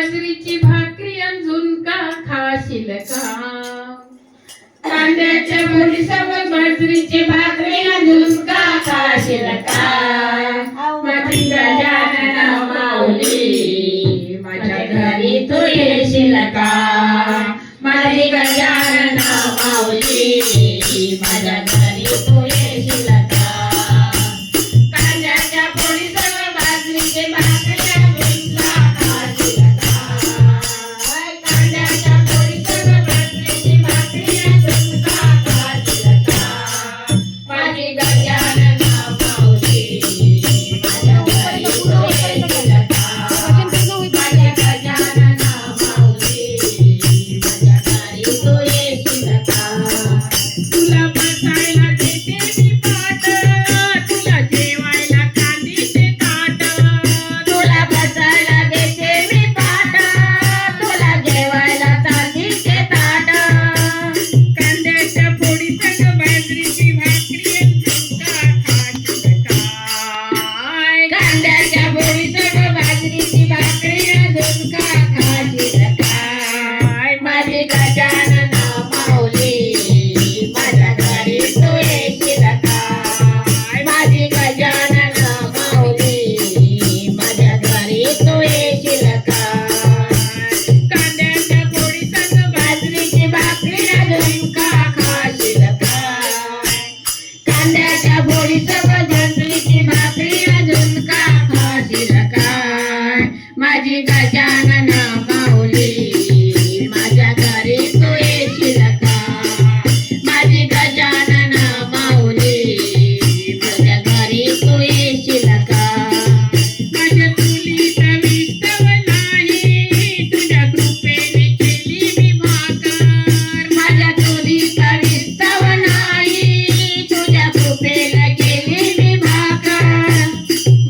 बाजरीची भाकरी आणि झुणका खाशील का? कांद्याच्या भरीसोबत बाजरीची भाकरी आणि झुणका खाशील का? माझी गजानन माऊली माझ्या घरी तू येशील का? माझी गजानन माऊली माझ्या घरी तू येशील का? कांद्याच्या भरीसोबत बाजरीची भाकरी माझी गजानन माऊली माझ्या घरी तू येशील का? माझी गजानन माऊली माझ्या घरी तू येशील का? माझ्या चुलीत विस्तव नाही तुझ्या कृपेने केली मी भाकर. माझ्या चुलीत विस्तव नाही तुझ्या कृपेने केली मी भाकर.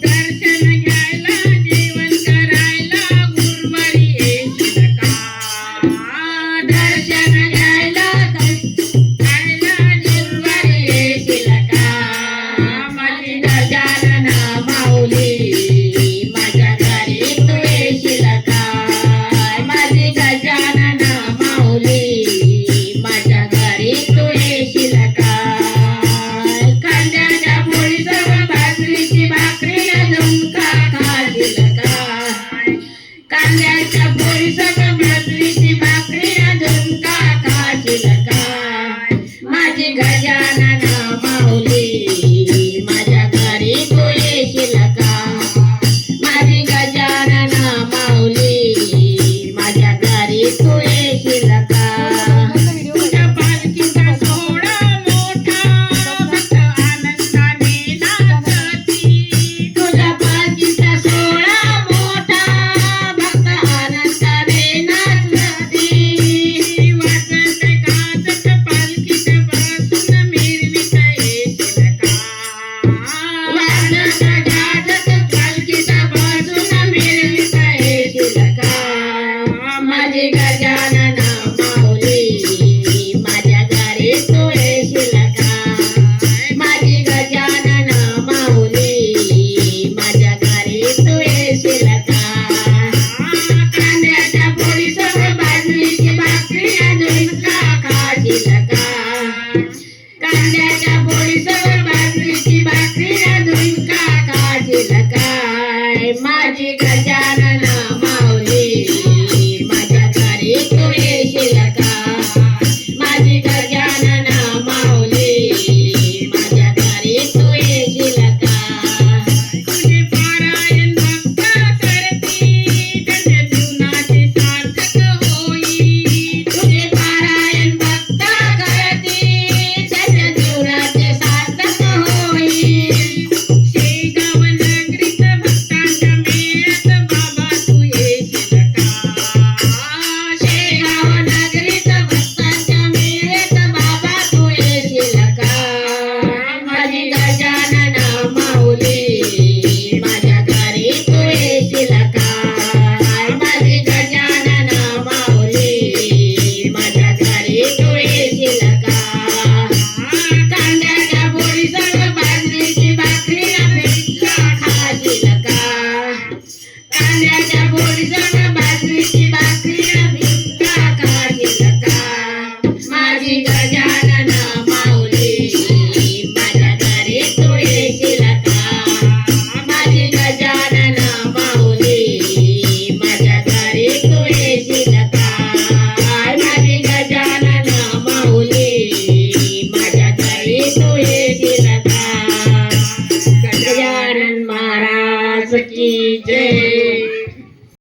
दर्शन घ्यायला जेवण करायला गुरुवारी येशील का? दर्शन घ्यायला खायला गुरुवारी येशील का? माझी गजानन माऊली माझ्या घरी तू येशील का? माझी गजानन माऊली माझ्या घरी तू येशील का? कांद्याच्या पोळीसोबत बाजरीची भाकरी झुणका खाशील का? कांद्याच्या पोळीसोबत